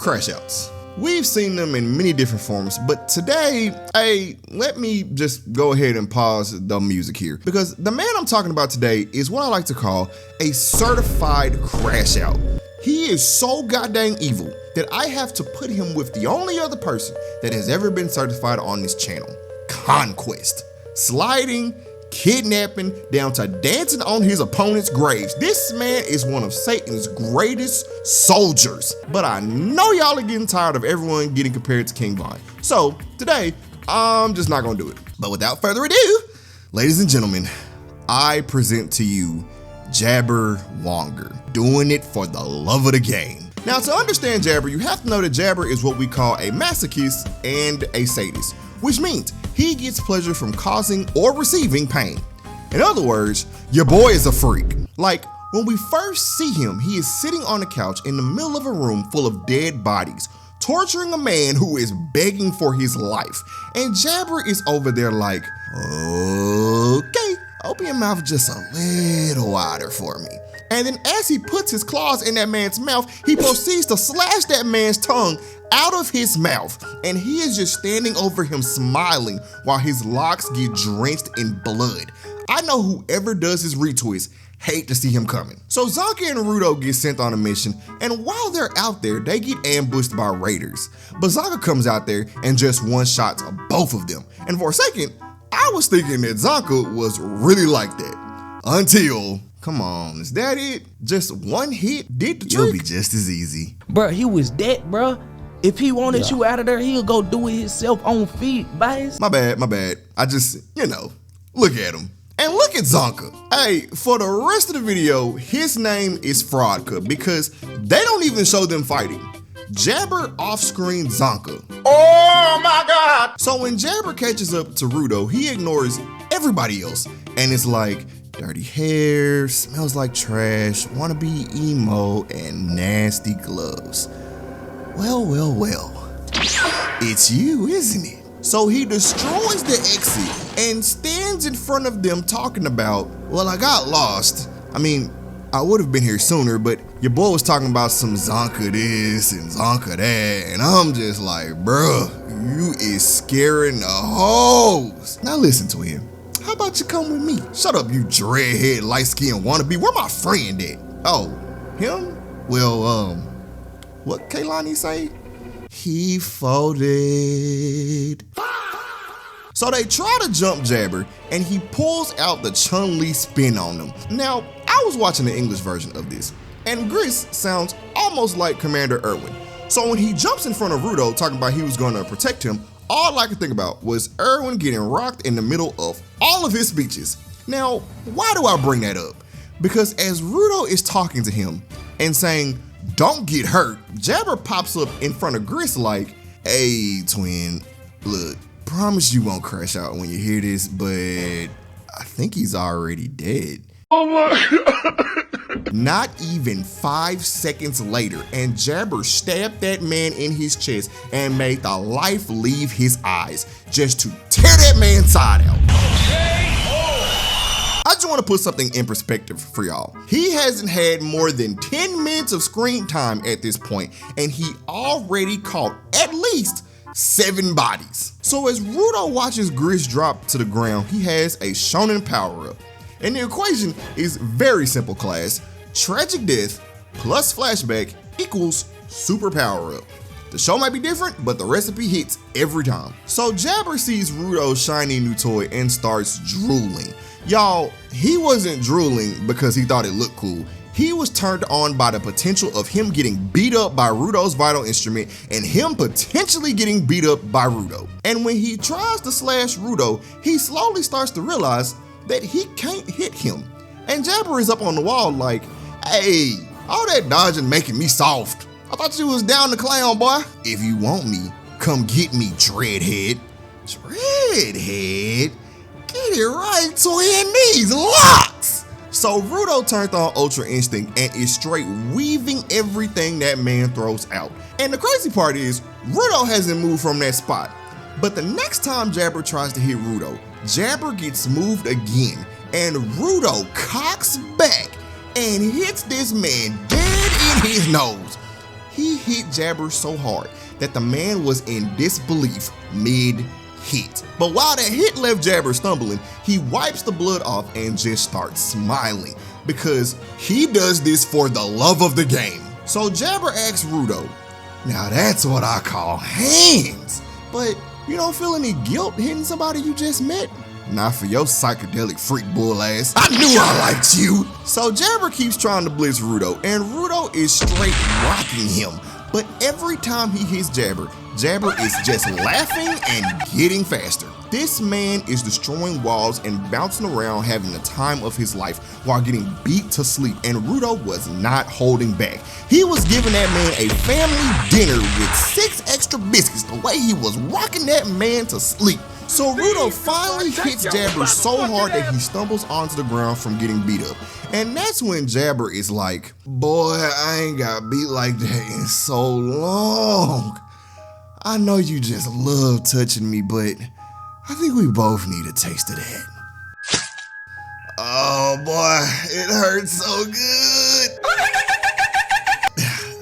crash outs. We've seen them in many different forms, but today, let me just go ahead and pause the music here, because the man I'm talking about today is what I like to call a certified crash out. He is so goddamn evil that I have to put him with the only other person that has ever been certified on this channel. Conquest. Sliding, kidnapping, down to dancing on his opponent's graves. This man is one of Satan's greatest soldiers. But I know y'all are getting tired of everyone getting compared to King Von. So today, I'm just not gonna do it. But without further ado, ladies and gentlemen, I present to you Jabber Wonger, doing it for the love of the game. Now, to understand Jabber, you have to know that Jabber is what we call a masochist and a sadist, which means he gets pleasure from causing or receiving pain. In other words, your boy is a freak. Like, when we first see him, he is sitting on a couch in the middle of a room full of dead bodies, torturing a man who is begging for his life. And Jabber is over there like, okay, open your mouth just a little wider for me. And then as he puts his claws in that man's mouth, he proceeds to slash that man's tongue out of his mouth. And he is just standing over him smiling while his locks get drenched in blood. I know whoever does his retwist hate to see him coming. So Zanka and Rudo get sent on a mission, and while they're out there, they get ambushed by raiders. But Zanka comes out there and just one-shots both of them. And for a second, I was thinking that Zanka was really like that. Until, come on, is that it? Just one hit did the trick? It'll be just as easy. Bruh, he was dead, bruh. If he wanted you out of there, he'll go do it himself on feet, boys. My bad. I just, look at him. And look at Zanka. Hey, for the rest of the video, his name is Fraudka because they don't even show them fighting. Jabber off-screen Zanka. Oh my God! So when Jabber catches up to Rudo, he ignores everybody else. And it's like, dirty hair, smells like trash, wanna be emo, and nasty gloves. Well. It's you, isn't it? So he destroys the exit and stands in front of them talking about, well, I got lost. I mean, I would have been here sooner, but your boy was talking about some Zanka this and Zanka that, and I'm just like, bruh, you is scaring the hoes. Now listen to him. How about you come with me? Shut up, you dreadhead, light-skinned wannabe. Where my friend at? Oh, him? Well, what Kaylani say? He folded. So they try to jump Jabber, and he pulls out the Chun-Li spin on them. Now, I was watching the English version of this, and Gris sounds almost like Commander Erwin. So when he jumps in front of Rudo talking about he was gonna protect him, all I could think about was Erwin getting rocked in the middle of all of his speeches. Now, why do I bring that up? Because as Rudo is talking to him and saying, don't get hurt, Jabber pops up in front of Gris like, hey, twin, look, promise you won't crash out when you hear this, but I think he's already dead. Oh my God. Not even 5 seconds later, and Jabber stabbed that man in his chest and made the life leave his eyes just to tear that man's side out. I just want to put something in perspective for y'all. He hasn't had more than 10 minutes of screen time at this point, and he already caught at least 7 bodies. So as Rudo watches Gris drop to the ground, he has a shonen power-up. And the equation is very simple, class. Tragic death plus flashback equals super power-up. The show might be different, but the recipe hits every time. So Jabber sees Rudo's shiny new toy and starts drooling. Y'all, he wasn't drooling because he thought it looked cool. He was turned on by the potential of him getting beat up by Rudo's vital instrument and him potentially getting beat up by Rudo. And when he tries to slash Rudo, he slowly starts to realize that he can't hit him. And Jabber is up on the wall like, hey, all that dodging making me soft. I thought you was down the clown, boy. If you want me, come get me, Dreadhead. Dreadhead? Get it right, twin, these locks! So Rudo turned on Ultra Instinct and is straight weaving everything that man throws out. And the crazy part is, Rudo hasn't moved from that spot. But the next time Jabber tries to hit Rudo, Jabber gets moved again, and Rudo cocks back and hits this man dead in his nose. he hit Jabber so hard that the man was in disbelief mid-hit. But while that hit left Jabber stumbling, he wipes the blood off and just starts smiling because he does this for the love of the game. So Jabber asks Rudo, now that's what I call hands. But you don't feel any guilt hitting somebody you just met? Not for your psychedelic freak bull ass. I knew I liked you. So Jabber keeps trying to blitz Rudo, and Rudo is straight rocking him. But every time he hits Jabber, Jabber is just laughing and getting faster. This man is destroying walls and bouncing around, having the time of his life while getting beat to sleep, and Rudo was not holding back. He was giving that man a family dinner with 6 extra biscuits the way he was rocking that man to sleep. So Rudo finally hits Jabber so hard that he stumbles onto the ground from getting beat up. And that's when Jabber is like, boy, I ain't got beat like that in so long. I know you just love touching me, but I think we both need a taste of that. Oh boy, it hurts so good.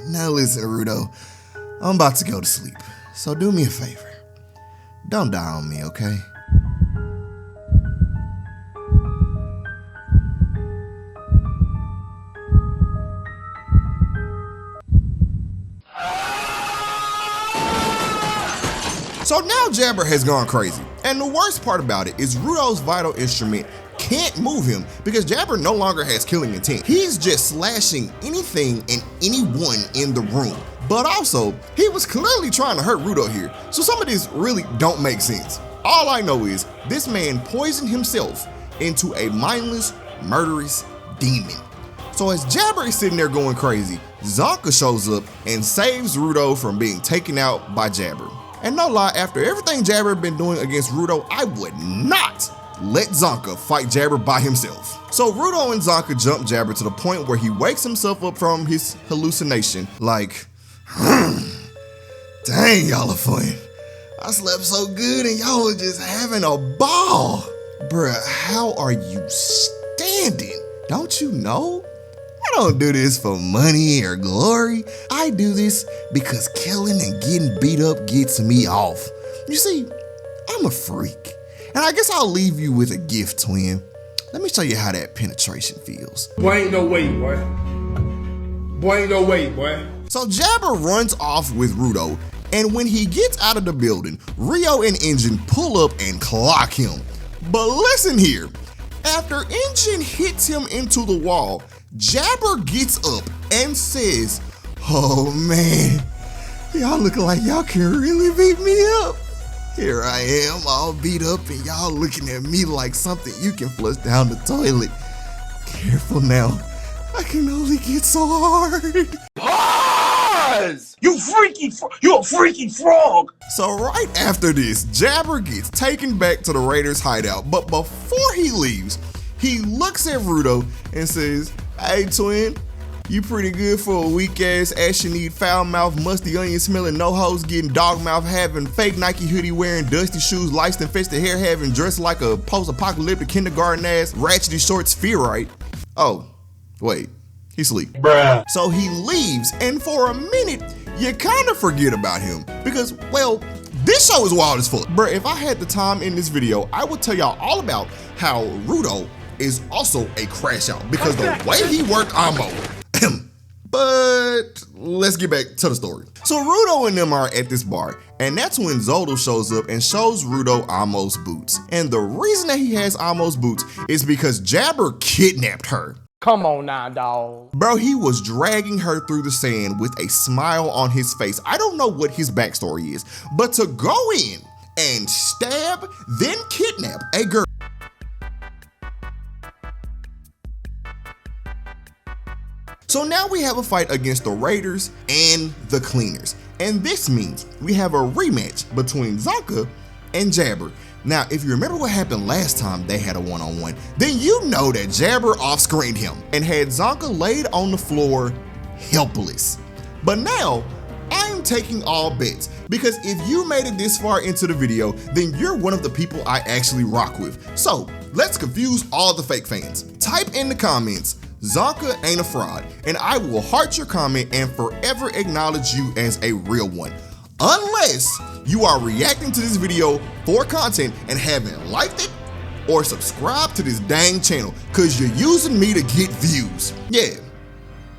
Now listen, Rudo, I'm about to go to sleep. So do me a favor. Don't die on me, okay? So now Jabber has gone crazy. And the worst part about it is Rudo's vital instrument can't move him because Jabber no longer has killing intent. He's just slashing anything and anyone in the room. But also, he was clearly trying to hurt Rudo here, so some of this really don't make sense. All I know is this man poisoned himself into a mindless, murderous demon. So as Jabber is sitting there going crazy, Zanka shows up and saves Rudo from being taken out by Jabber. And no lie, after everything Jabber had been doing against Rudo, I would not let Zanka fight Jabber by himself. So Rudo and Zanka jump Jabber to the point where he wakes himself up from his hallucination like, dang, y'all are funny. I slept so good and y'all were just having a ball. Bruh, how are you standing? Don't you know? I don't do this for money or glory. I do this because killing and getting beat up gets me off. You see, I'm a freak. And I guess I'll leave you with a gift, twin. Let me show you how that penetration feels. Boy, ain't no way, boy. Boy, ain't no way, boy. So Jabber runs off with Rudo, and when he gets out of the building, Rio and Engine pull up and clock him. But listen here, after Engine hits him into the wall, Jabber gets up and says, oh man, y'all look like y'all can really beat me up. Here I am, all beat up, and y'all looking at me like something you can flush down the toilet. Careful now, I can only get so hard. Pause! You a freaky frog! So right after this, Jabber gets taken back to the Raiders' hideout, but before he leaves, he looks at Rudo and says, hey twin, you pretty good for a weak ass, ashy need, foul mouth, musty onion smelling, no hoes getting dog mouth having, fake Nike hoodie wearing, dusty shoes, lice infested hair having, dressed like a post-apocalyptic kindergarten ass, ratchety short spherite. Oh, wait, he's asleep. Bruh. So he leaves, and for a minute, you kind of forget about him because, well, this show is wild as fuck. Bruh, if I had the time in this video, I would tell y'all all about how Rudo is also a crash out because the way he worked Ammo. But let's get back to the story. So Rudo and them are at this bar, and that's when Zodal shows up and shows Rudo Ammo's boots. And the reason that he has Ammo's boots is because Jabber kidnapped her. Come on now, dawg. Bro, he was dragging her through the sand with a smile on his face. I don't know what his backstory is, but to go in and stab, then kidnap a girl. So now we have a fight against the Raiders and the Cleaners. And this means we have a rematch between Zanka and Jabber. Now, if you remember what happened last time they had a one-on-one, then you know that Jabber off-screened him and had Zanka laid on the floor helpless. But now, I'm taking all bets because if you made it this far into the video, then you're one of the people I actually rock with. So let's confuse all the fake fans. Type in the comments, Zanka ain't a fraud, and I will heart your comment and forever acknowledge you as a real one. Unless you are reacting to this video for content and haven't liked it or subscribed to this dang channel, cause you're using me to get views. Yeah,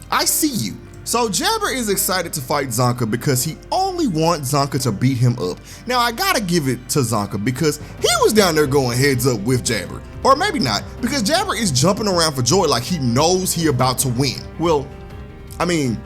I see you. So Jabber is excited to fight Zanka because he only wants Zanka to beat him up. Now I gotta give it to Zanka because he was down there going heads up with Jabber. Or maybe not, because Jabber is jumping around for joy like he knows he about to win. Well, I mean,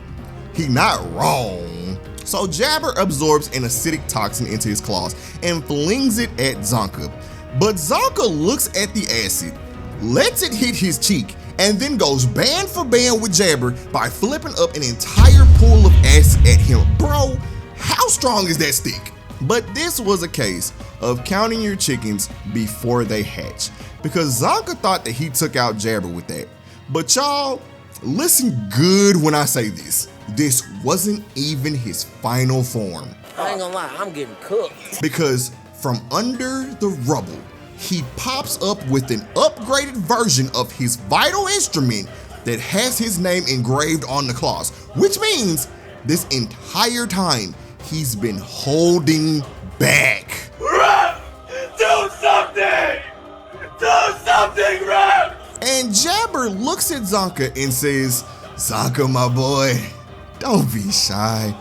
he not wrong. So Jabber absorbs an acidic toxin into his claws and flings it at Zanka. But Zanka looks at the acid, lets it hit his cheek, and then goes band for band with Jabber by flipping up an entire pool of acid at him. Bro, how strong is that stick? But this was a case of counting your chickens before they hatch, because Zanka thought that he took out Jabber with that. But y'all, listen good when I say this. This wasn't even his final form. I ain't gonna lie, I'm getting cooked. Because from under the rubble, he pops up with an upgraded version of his vital instrument that has his name engraved on the claws, which means this entire time he's been holding back. Rap! Do something! Do something, Rap! And Jabber looks at Zanka and says, Zanka, my boy, don't be shy.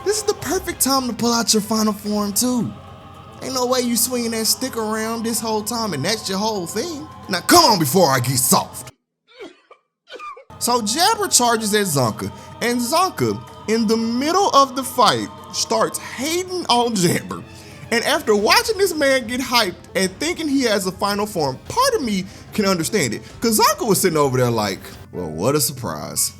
This is the perfect time to pull out your final form too. Ain't no way you swinging that stick around this whole time and that's your whole thing. Now come on before I get soft. So Jabber charges at Zanka, and Zanka, in the middle of the fight, starts hating on Jabber. And after watching this man get hyped and thinking he has a final form, part of me can understand it. Cause Zanka was sitting over there like, well, what a surprise.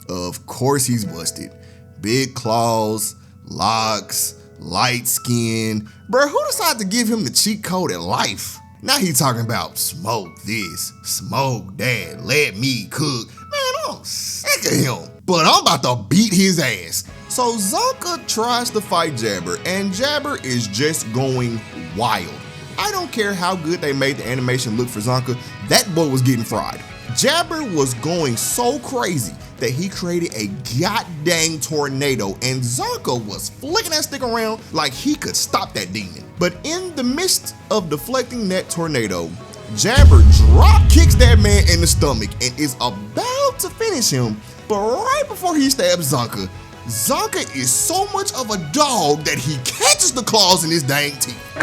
Of course he's busted. Big claws, locks, light skin. Bruh, who decided to give him the cheat code at life? Now he talking about smoke this, smoke that, let me cook. Man, I'm sick of him. But I'm about to beat his ass. So Zanka tries to fight Jabber, and Jabber is just going wild. I don't care how good they made the animation look for Zanka, that boy was getting fried. Jabber was going so crazy that he created a goddamn tornado, and Zanka was flicking that stick around like he could stop that demon. But in the midst of deflecting that tornado, Jabber drop kicks that man in the stomach and is about to finish him, but right before he stabs Zanka, Zanka is so much of a dog that he catches the claws in his dang teeth.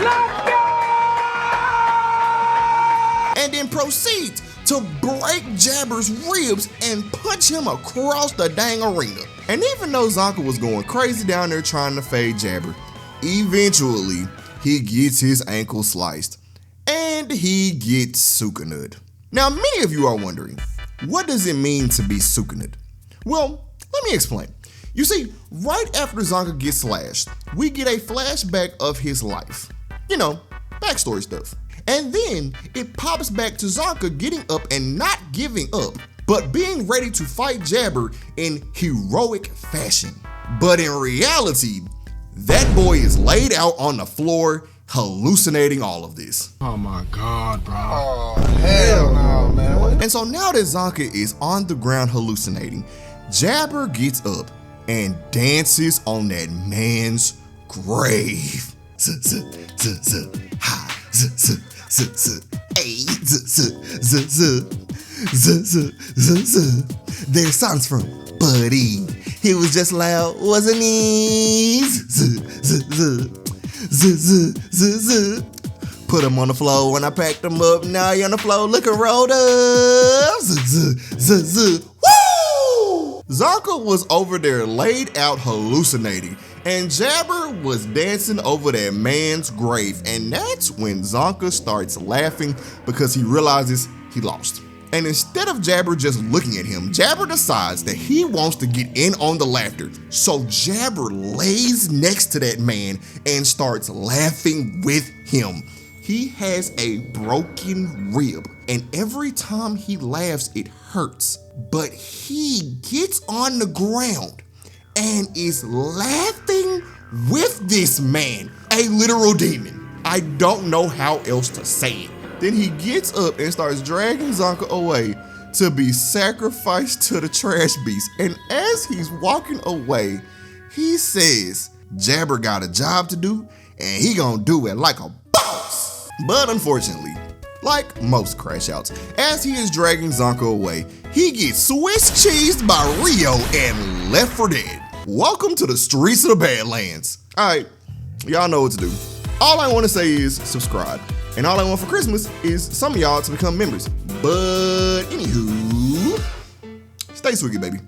And then proceeds to break Jabber's ribs and punch him across the dang arena. And even though Zanka was going crazy down there trying to fade Jabber, eventually he gets his ankle sliced and he gets Sukanut. Now many of you are wondering, what does it mean to be Sukanut? Well, let me explain. You see, right after Zanka gets slashed, we get a flashback of his life. You know, backstory stuff. And then it pops back to Zanka getting up and not giving up, but being ready to fight Jabber in heroic fashion. But in reality, that boy is laid out on the floor hallucinating all of this. Oh my God, bro. Oh, hell no, man. And so now that Zanka is on the ground hallucinating, Jabber gets up and dances on that man's grave. There's songs from Buddy. He was just loud, wasn't he? Put him on the floor when I packed him up. Now he on the floor looking rolled up. Woo! Zanka was over there laid out hallucinating, and Jabber was dancing over that man's grave. And that's when Zanka starts laughing because he realizes he lost. And instead of Jabber just looking at him, Jabber decides that he wants to get in on the laughter. So Jabber lays next to that man and starts laughing with him. He has a broken rib, and every time he laughs, it hurts. But he gets on the ground and is laughing with this man, a literal demon. I don't know how else to say it. Then he gets up and starts dragging Zanka away, to be sacrificed to the trash beast. And as he's walking away, he says, Jabber got a job to do and he gonna do it like a boss. But unfortunately, like most crash outs, as he is dragging Zanka away, he gets Swiss cheesed by Rio and left for dead. Welcome to the streets of the Badlands. Alright, y'all know what to do. All I want to say is subscribe. And all I want for Christmas is some of y'all to become members. But anywho, stay swiggy, baby.